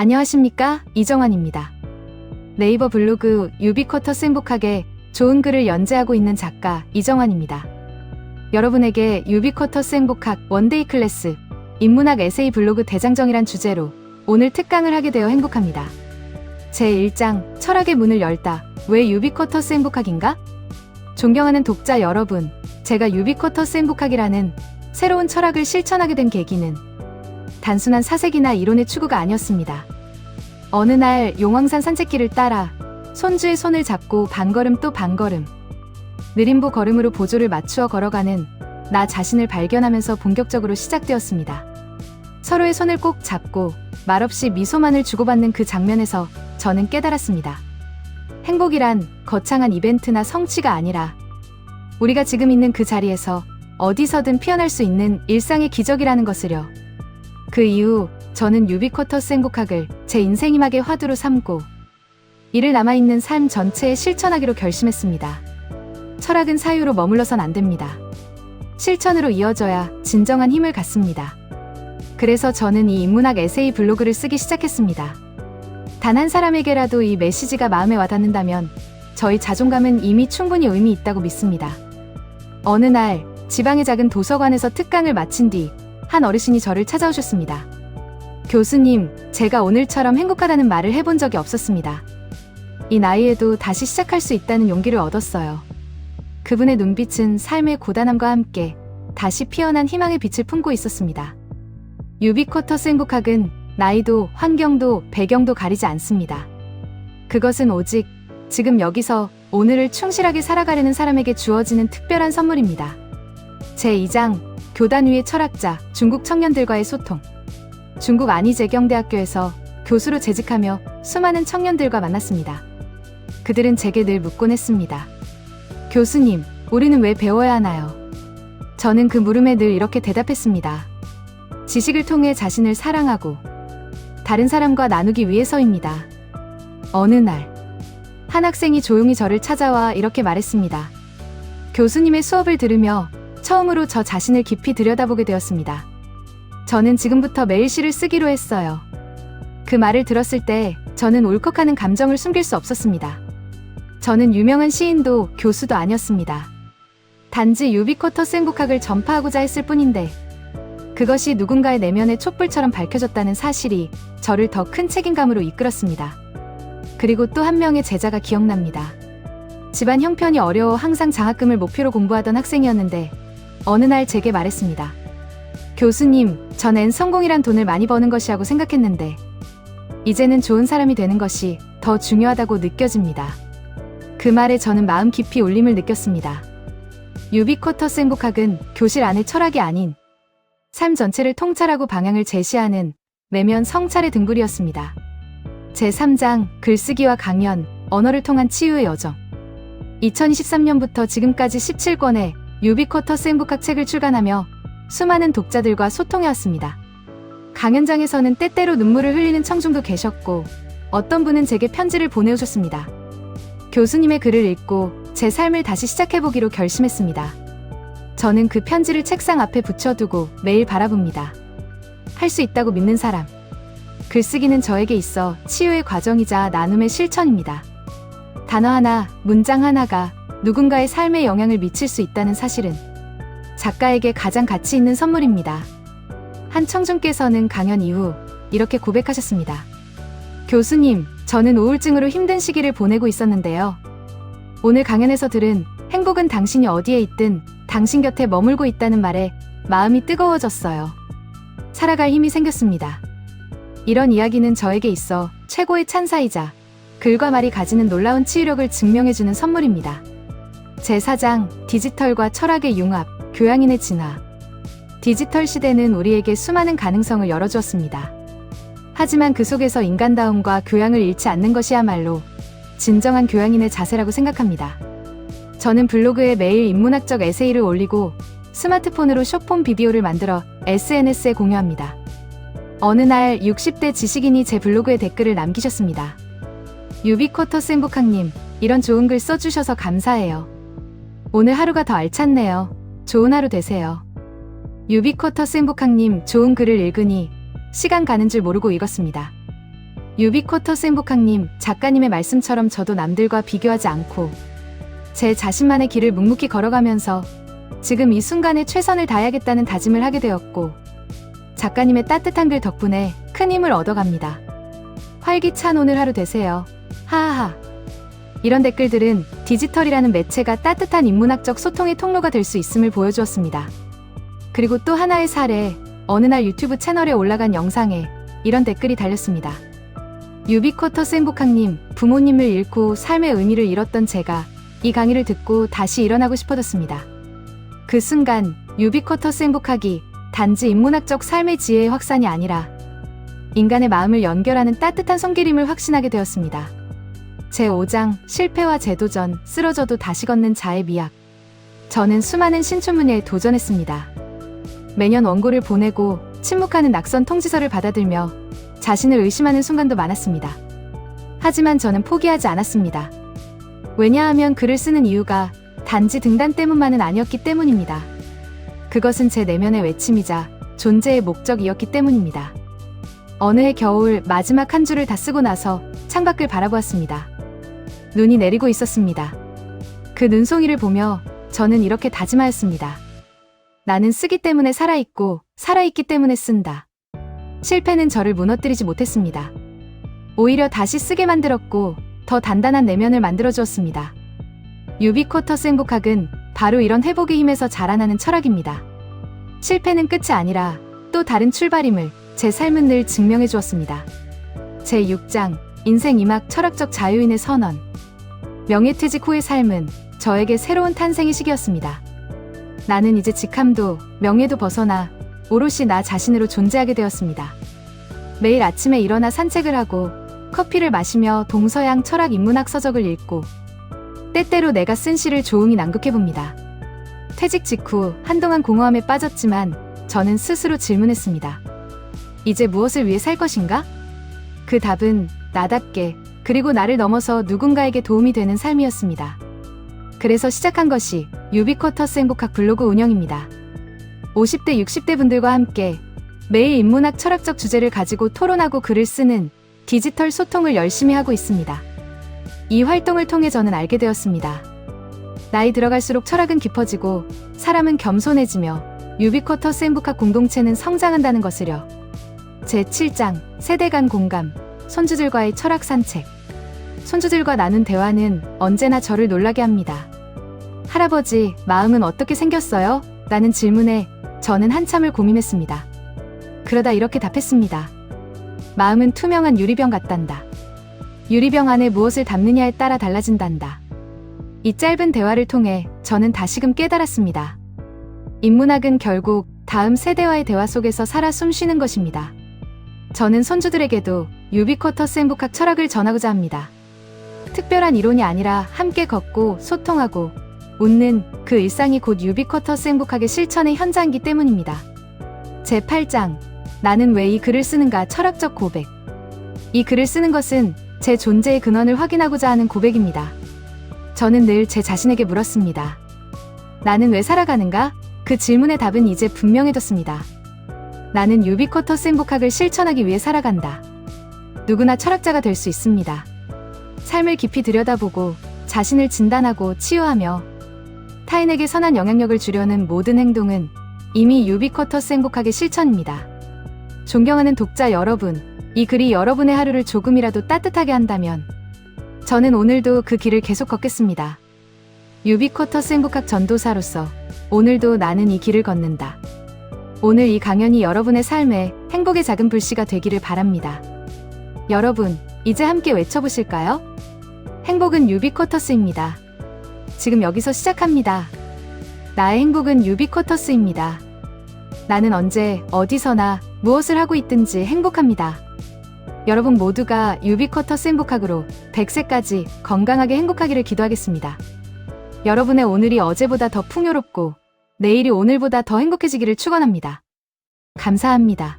안녕하십니까? 이정환입니다. 네이버 블로그 유비쿼터스 행복하게 좋은 글을 연재하고 있는 작가 이정환입니다. 여러분에게 유비쿼터스 행복학 원데이 클래스 인문학 에세이 블로그 대장정이란 주제로 오늘 특강을 하게 되어 행복합니다. 제1장 철학의 문을 열다. 왜 유비쿼터스 행복학인가? 존경하는 독자 여러분, 제가 유비쿼터스 행복학이라는 새로운 철학을 실천하게 된 계기는 단순한 사색이나 이론의 추구가 아니었습니다. 어느 날 용왕산 산책길을 따라 손주의 손을 잡고 반걸음 또 반걸음, 느림보 걸음으로 보조를 맞추어 걸어가는 나 자신을 발견하면서 본격적으로 시작되었습니다. 서로의 손을 꼭 잡고 말없이 미소만을 주고받는 그 장면에서 저는 깨달았습니다. 행복이란 거창한 이벤트나 성취가 아니라 우리가 지금 있는 그 자리에서 어디서든 피어날 수 있는 일상의 기적이라는 것을요. 그 이후 저는 유비쿼터스 행복학을 제 인생이막의 화두로 삼고 이를 남아있는 삶 전체에 실천하기로 결심했습니다. 철학은 사유로 머물러선 안 됩니다. 실천으로 이어져야 진정한 힘을 갖습니다. 그래서 저는 이 인문학 에세이 블로그를 쓰기 시작했습니다. 단 한 사람에게라도 이 메시지가 마음에 와닿는다면 저희 자존감은 이미 충분히 의미 있다고 믿습니다. 어느 날 지방의 작은 도서관에서 특강을 마친 뒤 한 어르신이 저를 찾아오셨습니다. 교수님, 제가 오늘처럼 행복하다는 말을 해본 적이 없었습니다. 이 나이에도 다시 시작할 수 있다는 용기를 얻었어요. 그분의 눈빛은 삶의 고단함과 함께 다시 피어난 희망의 빛을 품고 있었습니다. 유비쿼터스 행복학은 나이도 환경도 배경도 가리지 않습니다. 그것은 오직 지금 여기서 오늘을 충실하게 살아가려는 사람에게 주어지는 특별한 선물입니다. 제2장 교단 위의 철학자, 중국 청년들과의 소통. 중국 안희재경대학교에서 교수로 재직하며 수많은 청년들과 만났습니다. 그들은 제게 늘 묻곤 했습니다. 교수님, 우리는 왜 배워야 하나요? 저는 그 물음에 늘 이렇게 대답했습니다. 지식을 통해 자신을 사랑하고 다른 사람과 나누기 위해서입니다. 어느 날, 한 학생이 조용히 저를 찾아와 이렇게 말했습니다. 교수님의 수업을 들으며 처음으로 저 자신을 깊이 들여다보게 되었습니다. 저는 지금부터 매일 시를 쓰기로 했어요. 그 말을 들었을 때 저는 울컥하는 감정을 숨길 수 없었습니다. 저는 유명한 시인도 교수도 아니었습니다. 단지 유비쿼터스 행복학을 전파하고자 했을 뿐인데 그것이 누군가의 내면의 촛불처럼 밝혀졌다는 사실이 저를 더 큰 책임감으로 이끌었습니다. 그리고 또 한 명의 제자가 기억납니다. 집안 형편이 어려워 항상 장학금을 목표로 공부하던 학생이었는데 어느 날 제게 말했습니다. 교수님, 전엔 성공이란 돈을 많이 버는 것이라고 생각했는데 이제는 좋은 사람이 되는 것이 더 중요하다고 느껴집니다. 그 말에 저는 마음 깊이 울림을 느꼈습니다. 유비쿼터스 행복학은 교실 안의 철학이 아닌 삶 전체를 통찰하고 방향을 제시하는 내면 성찰의 등불이었습니다. 제3장 글쓰기와 강연, 언어를 통한 치유의 여정. 2023년부터 지금까지 17권의 유비쿼터스 행복학 책을 출간하며 수많은 독자들과 소통해왔습니다. 강연장에서는 때때로 눈물을 흘리는 청중도 계셨고 어떤 분은 제게 편지를 보내오셨습니다. 교수님의 글을 읽고 제 삶을 다시 시작해보기로 결심했습니다. 저는 그 편지를 책상 앞에 붙여두고 매일 바라봅니다. 할 수 있다고 믿는 사람. 글쓰기는 저에게 있어 치유의 과정이자 나눔의 실천입니다. 단어 하나, 문장 하나가 누군가의 삶에 영향을 미칠 수 있다는 사실은 작가에게 가장 가치 있는 선물입니다. 한 청중께서는 강연 이후 이렇게 고백하셨습니다. 교수님, 저는 우울증으로 힘든 시기를 보내고 있었는데요. 오늘 강연에서 들은 행복은 당신이 어디에 있든 당신 곁에 머물고 있다는 말에 마음이 뜨거워졌어요. 살아갈 힘이 생겼습니다. 이런 이야기는 저에게 있어 최고의 찬사이자 글과 말이 가지는 놀라운 치유력을 증명해주는 선물입니다. 제4장 디지털과 철학의 융합, 교양인의 진화. 디지털 시대는 우리에게 수많은 가능성을 열어주었습니다. 하지만 그 속에서 인간다움과 교양을 잃지 않는 것이야말로 진정한 교양인의 자세라고 생각합니다. 저는 블로그에 매일 인문학적 에세이를 올리고 스마트폰으로 숏폼 비디오를 만들어 SNS에 공유합니다. 어느 날 60대 지식인이 제 블로그에 댓글을 남기셨습니다. 유비쿼터스 행복학님, 이런 좋은 글 써주셔서 감사해요. 오늘 하루가 더 알찼네요. 좋은 하루 되세요. 유비쿼터스 행복학님, 좋은 글을 읽으니 시간 가는 줄 모르고 읽었습니다. 유비쿼터스 행복학님, 작가님의 말씀처럼 저도 남들과 비교하지 않고 제 자신만의 길을 묵묵히 걸어가면서 지금 이 순간에 최선을 다해야겠다는 다짐을 하게 되었고, 작가님의 따뜻한 글 덕분에 큰 힘을 얻어갑니다. 활기찬 오늘 하루 되세요. 하하하. 이런 댓글들은 디지털이라는 매체가 따뜻한 인문학적 소통의 통로가 될 수 있음을 보여주었습니다. 그리고 또 하나의 사례, 어느 날 유튜브 채널에 올라간 영상에 이런 댓글이 달렸습니다. 유비쿼터스 행복학님, 부모님을 잃고 삶의 의미를 잃었던 제가 이 강의를 듣고 다시 일어나고 싶어졌습니다. 그 순간 유비쿼터스 행복학이 단지 인문학적 삶의 지혜의 확산이 아니라 인간의 마음을 연결하는 따뜻한 손길임을 확신하게 되었습니다. 제5장, 실패와 재도전, 쓰러져도 다시 걷는 자의 미학. 저는 수많은 신춘문예에 도전했습니다. 매년 원고를 보내고 침묵하는 낙선 통지서를 받아들며 자신을 의심하는 순간도 많았습니다. 하지만 저는 포기하지 않았습니다. 왜냐하면 글을 쓰는 이유가 단지 등단 때문만은 아니었기 때문입니다. 그것은 제 내면의 외침이자 존재의 목적이었기 때문입니다. 어느 해 겨울 마지막 한 줄을 다 쓰고 나서 창밖을 바라보았습니다. 눈이 내리고 있었습니다. 그 눈송이를 보며 저는 이렇게 다짐하였습니다. 나는 쓰기 때문에 살아있고 살아있기 때문에 쓴다. 실패는 저를 무너뜨리지 못했습니다. 오히려 다시 쓰게 만들었고 더 단단한 내면을 만들어주었습니다. 유비쿼터스 행복학은 바로 이런 회복의 힘에서 자라나는 철학입니다. 실패는 끝이 아니라 또 다른 출발임을 제 삶은 늘 증명해 주었습니다. 제6장, 인생 2막 철학적 자유인의 선언. 명예퇴직 후의 삶은 저에게 새로운 탄생의 시기였습니다. 나는 이제 직함도 명예도 벗어나 오롯이 나 자신으로 존재하게 되었습니다. 매일 아침에 일어나 산책을 하고 커피를 마시며 동서양 철학 인문학 서적을 읽고 때때로 내가 쓴 시를 조용히 낭독해봅니다. 퇴직 직후 한동안 공허함에 빠졌지만 저는 스스로 질문했습니다. 이제 무엇을 위해 살 것인가? 그 답은 나답게, 그리고 나를 넘어서 누군가에게 도움이 되는 삶이었습니다. 그래서 시작한 것이 유비쿼터스 행복학 블로그 운영입니다. 50대, 60대 분들과 함께 매일 인문학 철학적 주제를 가지고 토론하고 글을 쓰는 디지털 소통을 열심히 하고 있습니다. 이 활동을 통해 저는 알게 되었습니다. 나이 들어갈수록 철학은 깊어지고 사람은 겸손해지며 유비쿼터스 행복학 공동체는 성장한다는 것을요. 제7장, 세대 간 공감, 손주들과의 철학 산책. 손주들과 나눈 대화는 언제나 저를 놀라게 합니다. 할아버지, 마음은 어떻게 생겼어요? 라는 질문에 저는 한참을 고민했습니다. 그러다 이렇게 답했습니다. 마음은 투명한 유리병 같단다. 유리병 안에 무엇을 담느냐에 따라 달라진단다. 이 짧은 대화를 통해 저는 다시금 깨달았습니다. 인문학은 결국 다음 세대와의 대화 속에서 살아 숨쉬는 것입니다. 저는 손주들에게도 유비쿼터스 행복학 철학을 전하고자 합니다. 특별한 이론이 아니라 함께 걷고 소통하고 웃는 그 일상이 곧 유비쿼터스 행복학의 실천의 현장이기 때문입니다. 제8장, 나는 왜 이 글을 쓰는가 철학적 고백. 이 글을 쓰는 것은 제 존재의 근원을 확인하고자 하는 고백입니다. 저는 늘 제 자신에게 물었습니다. 나는 왜 살아가는가? 그 질문의 답은 이제 분명해졌습니다. 나는 유비쿼터스 행복학을 실천하기 위해 살아간다. 누구나 철학자가 될 수 있습니다. 삶을 깊이 들여다보고 자신을 진단하고 치유하며 타인에게 선한 영향력을 주려는 모든 행동은 이미 유비쿼터스 행복학의 실천입니다. 존경하는 독자 여러분, 이 글이 여러분의 하루를 조금이라도 따뜻하게 한다면 저는 오늘도 그 길을 계속 걷겠습니다. 유비쿼터스 행복학 전도사로서 오늘도 나는 이 길을 걷는다. 오늘 이 강연이 여러분의 삶에 행복의 작은 불씨가 되기를 바랍니다. 여러분, 이제 함께 외쳐보실까요? 행복은 유비쿼터스입니다. 지금 여기서 시작합니다. 나의 행복은 유비쿼터스입니다. 나는 언제, 어디서나, 무엇을 하고 있든지 행복합니다. 여러분 모두가 유비쿼터스 행복학으로 100세까지 건강하게 행복하기를 기도하겠습니다. 여러분의 오늘이 어제보다 더 풍요롭고 내일이 오늘보다 더 행복해지기를 축원합니다. 감사합니다.